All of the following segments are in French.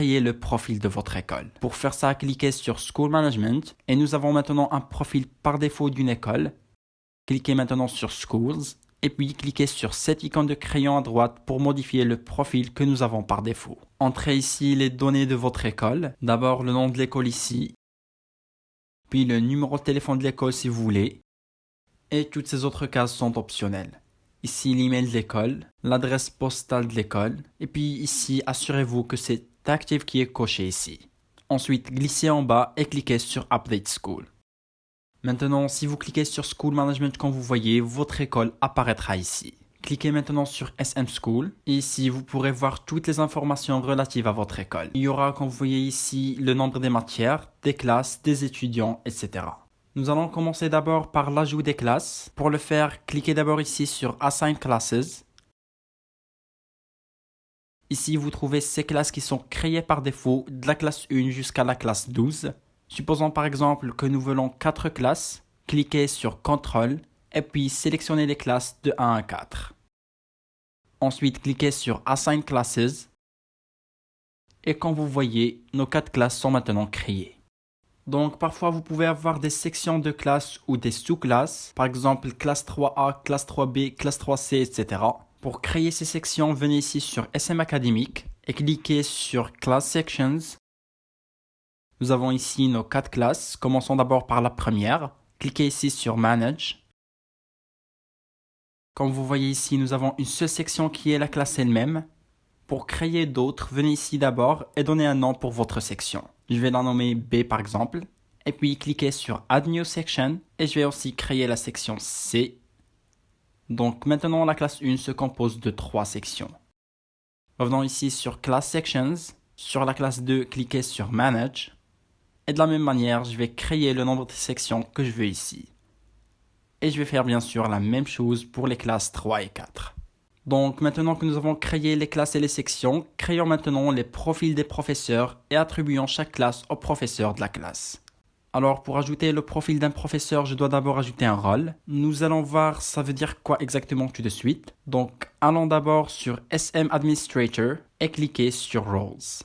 créer le profil de votre école. Pour faire ça, cliquez sur School Management et nous avons maintenant un profil par défaut d'une école. Cliquez maintenant sur Schools et puis cliquez sur cette icône de crayon à droite pour modifier le profil que nous avons par défaut. Entrez ici les données de votre école. D'abord le nom de l'école ici, puis le numéro de téléphone de l'école si vous voulez. Et toutes ces autres cases sont optionnelles. Ici l'email de l'école, l'adresse postale de l'école, et puis ici assurez-vous que c'est Active qui est coché ici. Ensuite glissez en bas et cliquez sur Update School. Maintenant si vous cliquez sur School Management comme vous voyez, votre école apparaîtra ici. Cliquez maintenant sur SM School et ici vous pourrez voir toutes les informations relatives à votre école. Il y aura comme vous voyez ici le nombre des matières, des classes, des étudiants, etc. Nous allons commencer d'abord par l'ajout des classes. Pour le faire, cliquez d'abord ici sur Assign Classes. Ici, vous trouvez ces classes qui sont créées par défaut de la classe 1 jusqu'à la classe 12. Supposons par exemple que nous voulons 4 classes. Cliquez sur Control et puis sélectionnez les classes de 1 à 4. Ensuite, cliquez sur Assign Classes. Et comme vous voyez, nos 4 classes sont maintenant créées. Donc parfois vous pouvez avoir des sections de classe ou des sous-classes, par exemple classe 3A, classe 3B, classe 3C, etc. Pour créer ces sections, venez ici sur SM Academic et cliquez sur Class Sections. Nous avons ici nos 4 classes, commençons d'abord par la première. Cliquez ici sur Manage. Comme vous voyez ici, nous avons une seule section qui est la classe elle-même. Pour créer d'autres, venez ici d'abord et donnez un nom pour votre section. Je vais la nommer B par exemple. Et puis cliquez sur Add New Section. Et je vais aussi créer la section C. Donc maintenant la classe 1 se compose de 3 sections. Revenons ici sur Class Sections. Sur la classe 2, cliquez sur Manage. Et de la même manière, je vais créer le nombre de sections que je veux ici. Et je vais faire bien sûr la même chose pour les classes 3 et 4. Donc maintenant que nous avons créé les classes et les sections, créons maintenant les profils des professeurs et attribuons chaque classe au professeur de la classe. Alors pour ajouter le profil d'un professeur, je dois d'abord ajouter un rôle. Nous allons voir ça veut dire quoi exactement tout de suite. Donc allons d'abord sur SM Administrator et cliquez sur Roles.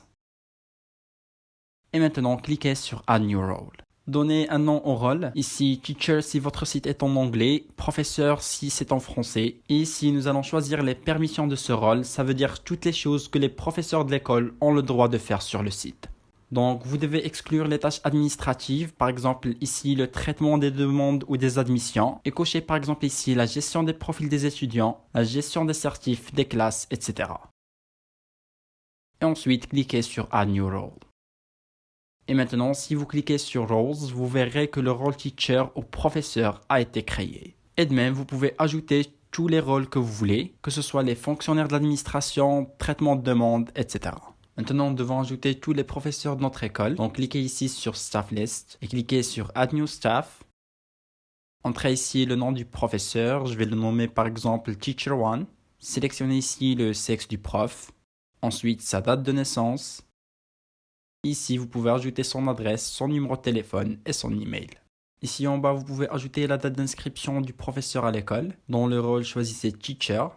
Et maintenant cliquez sur Add New Role. Donnez un nom au rôle, ici Teacher si votre site est en anglais, Professeur si c'est en français. Et ici nous allons choisir les permissions de ce rôle, ça veut dire toutes les choses que les professeurs de l'école ont le droit de faire sur le site. Donc vous devez exclure les tâches administratives, par exemple ici le traitement des demandes ou des admissions, et cocher par exemple ici la gestion des profils des étudiants, la gestion des certifs, des classes, etc. Et ensuite cliquez sur Add New Role. Et maintenant, si vous cliquez sur Roles, vous verrez que le rôle Teacher ou Professeur a été créé. Et de même, vous pouvez ajouter tous les rôles que vous voulez, que ce soit les fonctionnaires de l'administration, traitement de demande, etc. Maintenant, nous devons ajouter tous les professeurs de notre école. Donc, cliquez ici sur Staff List et cliquez sur Add New Staff. Entrez ici le nom du professeur. Je vais le nommer par exemple Teacher 1. Sélectionnez ici le sexe du prof. Ensuite, sa date de naissance. Ici, vous pouvez ajouter son adresse, son numéro de téléphone et son email. Ici en bas, vous pouvez ajouter la date d'inscription du professeur à l'école. Dans le rôle, choisissez Teacher.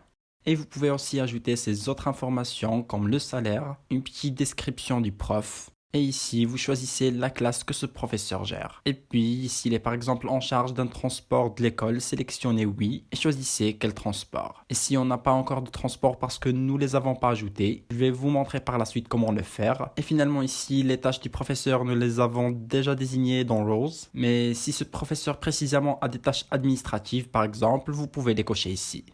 Et vous pouvez aussi ajouter ces autres informations comme le salaire, une petite description du prof. Et ici, vous choisissez la classe que ce professeur gère. Et puis, s'il est par exemple en charge d'un transport de l'école, sélectionnez oui et choisissez quel transport. Et si on n'a pas encore de transport parce que nous ne les avons pas ajoutés, je vais vous montrer par la suite comment le faire. Et finalement ici, les tâches du professeur, nous les avons déjà désignées dans Roles. Mais si ce professeur précisément a des tâches administratives par exemple, vous pouvez les cocher ici.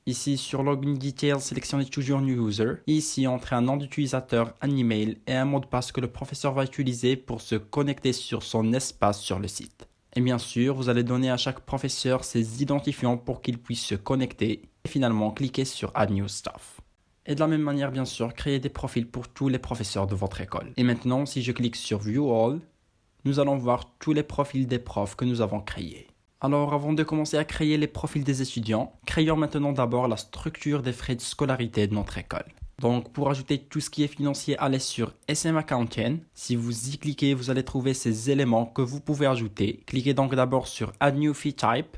Ici sur Login Details, sélectionnez toujours New User. Et ici, entrez un nom d'utilisateur, un email et un mot de passe que le professeur va utiliser pour se connecter sur son espace sur le site. Et bien sûr, vous allez donner à chaque professeur ses identifiants pour qu'il puisse se connecter. Et finalement, cliquez sur Add New Staff. Et de la même manière, bien sûr, créez des profils pour tous les professeurs de votre école. Et maintenant, si je clique sur View All, nous allons voir tous les profils des profs que nous avons créés. Alors avant de commencer à créer les profils des étudiants, créons maintenant d'abord la structure des frais de scolarité de notre école. Donc pour ajouter tout ce qui est financier, allez sur SM Accountant. Si vous y cliquez, vous allez trouver ces éléments que vous pouvez ajouter. Cliquez donc d'abord sur Add New Fee Type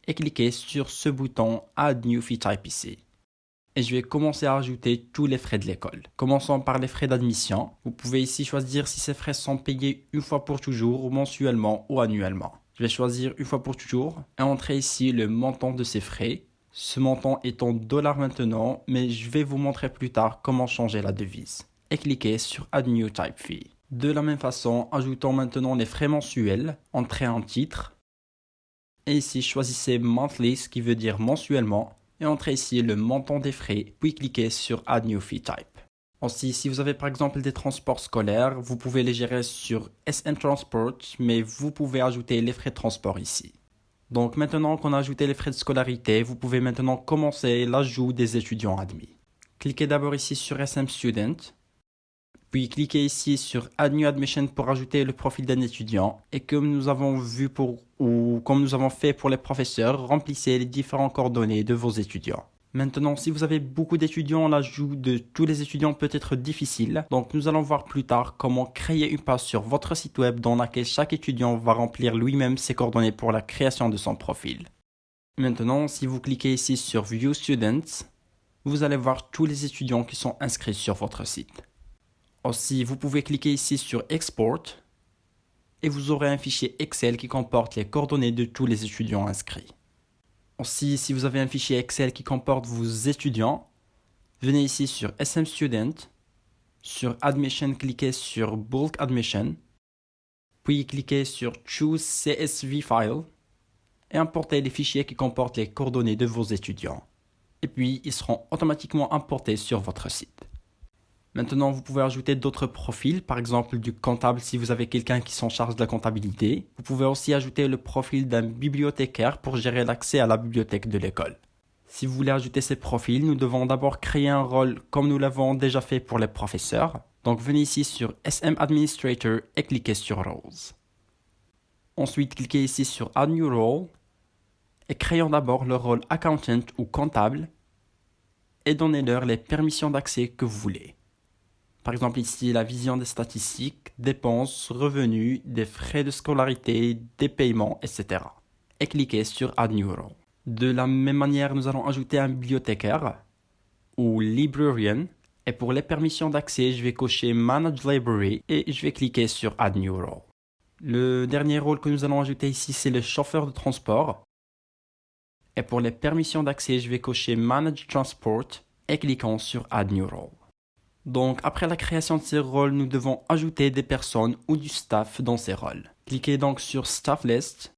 et cliquez sur ce bouton Add New Fee Type ici. Et je vais commencer à ajouter tous les frais de l'école. Commençons par les frais d'admission. Vous pouvez ici choisir si ces frais sont payés une fois pour toujours, mensuellement ou annuellement. Je vais choisir une fois pour toujours et entrer ici le montant de ces frais. Ce montant est en dollars maintenant, mais je vais vous montrer plus tard comment changer la devise. Et cliquez sur Add New Type Fee. De la même façon, ajoutons maintenant les frais mensuels. Entrez un titre. Et ici, choisissez Monthly, ce qui veut dire mensuellement. Et entrez ici le montant des frais, puis cliquez sur Add New Fee Type. Aussi, si vous avez par exemple des transports scolaires, vous pouvez les gérer sur SM Transport, mais vous pouvez ajouter les frais de transport ici. Donc maintenant qu'on a ajouté les frais de scolarité, vous pouvez maintenant commencer l'ajout des étudiants admis. Cliquez d'abord ici sur SM Student, puis cliquez ici sur Add New Admission pour ajouter le profil d'un étudiant. Et comme nous avons vu comme nous avons fait pour les professeurs, remplissez les différentes coordonnées de vos étudiants. Maintenant, si vous avez beaucoup d'étudiants, l'ajout de tous les étudiants peut être difficile. Donc nous allons voir plus tard comment créer une page sur votre site web dans laquelle chaque étudiant va remplir lui-même ses coordonnées pour la création de son profil. Maintenant, si vous cliquez ici sur View Students, vous allez voir tous les étudiants qui sont inscrits sur votre site. Aussi, vous pouvez cliquer ici sur Export et vous aurez un fichier Excel qui comporte les coordonnées de tous les étudiants inscrits. Aussi, si vous avez un fichier Excel qui comporte vos étudiants, venez ici sur SM Student, sur Admission, cliquez sur Bulk Admission, puis cliquez sur Choose CSV File et importez les fichiers qui comportent les coordonnées de vos étudiants. Et puis, ils seront automatiquement importés sur votre site. Maintenant, vous pouvez ajouter d'autres profils, par exemple du comptable si vous avez quelqu'un qui s'en charge de la comptabilité. Vous pouvez aussi ajouter le profil d'un bibliothécaire pour gérer l'accès à la bibliothèque de l'école. Si vous voulez ajouter ces profils, nous devons d'abord créer un rôle comme nous l'avons déjà fait pour les professeurs. Donc venez ici sur SM Administrator et cliquez sur Roles. Ensuite, cliquez ici sur Add New Role et créons d'abord le rôle Accountant ou comptable et donnez-leur les permissions d'accès que vous voulez. Par exemple ici, la vision des statistiques, dépenses, revenus, des frais de scolarité, des paiements, etc. Et cliquez sur Add New Role. De la même manière, nous allons ajouter un bibliothécaire ou librarian. Et pour les permissions d'accès, je vais cocher Manage Library et je vais cliquer sur Add New Role. Le dernier rôle que nous allons ajouter ici, c'est le chauffeur de transport. Et pour les permissions d'accès, je vais cocher Manage Transport et cliquons sur Add New Role. Donc, après la création de ces rôles, nous devons ajouter des personnes ou du staff dans ces rôles. Cliquez donc sur Staff List,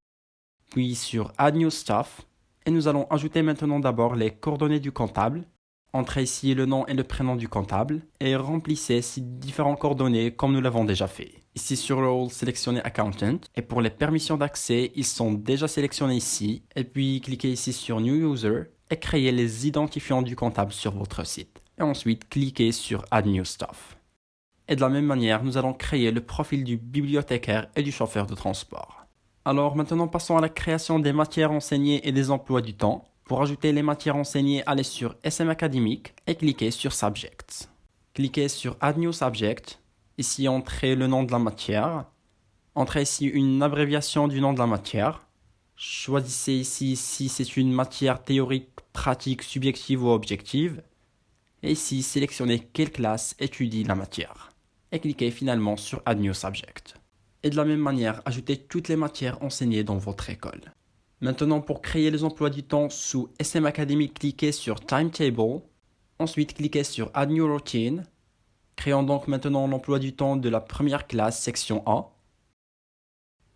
puis sur Add New Staff, et nous allons ajouter maintenant d'abord les coordonnées du comptable. Entrez ici le nom et le prénom du comptable, et remplissez ces différentes coordonnées comme nous l'avons déjà fait. Ici sur Role, sélectionnez Accountant, et pour les permissions d'accès, ils sont déjà sélectionnés ici, et puis cliquez ici sur New User, et créez les identifiants du comptable sur votre site. Et ensuite, cliquez sur Add New Staff. Et de la même manière, nous allons créer le profil du bibliothécaire et du chauffeur de transport. Alors maintenant, passons à la création des matières enseignées et des emplois du temps. Pour ajouter les matières enseignées, allez sur SM Academic et cliquez sur Subjects. Cliquez sur Add New Subject. Ici, entrez le nom de la matière. Entrez ici une abréviation du nom de la matière. Choisissez ici si c'est une matière théorique, pratique, subjective ou objective. Et ici, sélectionnez quelle classe étudie la matière. Et cliquez finalement sur Add New Subject. Et de la même manière, ajoutez toutes les matières enseignées dans votre école. Maintenant, pour créer les emplois du temps sous SM Academy, cliquez sur Timetable. Ensuite, cliquez sur Add New Routine. Créons donc maintenant l'emploi du temps de la première classe, section A.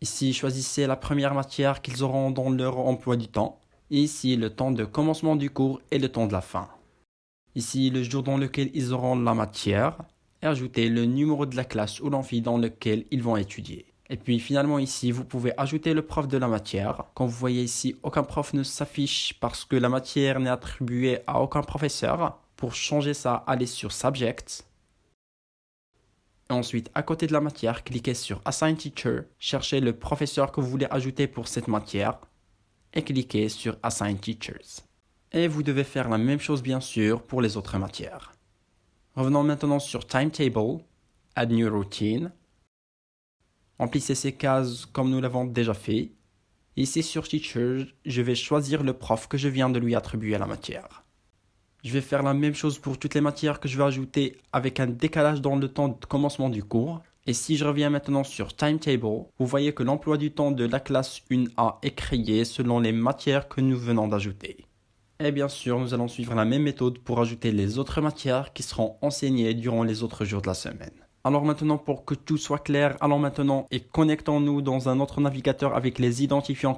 Ici, choisissez la première matière qu'ils auront dans leur emploi du temps. Et ici, le temps de commencement du cours et le temps de la fin. Ici, le jour dans lequel ils auront la matière. Et ajoutez le numéro de la classe ou l'amphi dans lequel ils vont étudier. Et puis finalement ici, vous pouvez ajouter le prof de la matière. Comme vous voyez ici, aucun prof ne s'affiche parce que la matière n'est attribuée à aucun professeur. Pour changer ça, allez sur Subjects. Et ensuite, à côté de la matière, cliquez sur Assign Teacher. Cherchez le professeur que vous voulez ajouter pour cette matière. Et cliquez sur Assign Teachers. Et vous devez faire la même chose bien sûr pour les autres matières. Revenons maintenant sur Timetable, Add New Routine. Remplissez ces cases comme nous l'avons déjà fait. Ici sur Teacher, je vais choisir le prof que je viens de lui attribuer à la matière. Je vais faire la même chose pour toutes les matières que je vais ajouter avec un décalage dans le temps de commencement du cours. Et si je reviens maintenant sur Timetable, vous voyez que l'emploi du temps de la classe 1A est créé selon les matières que nous venons d'ajouter. Et bien sûr, nous allons suivre la même méthode pour ajouter les autres matières qui seront enseignées durant les autres jours de la semaine. Alors maintenant, pour que tout soit clair, allons maintenant et connectons-nous dans un autre navigateur avec les identifiants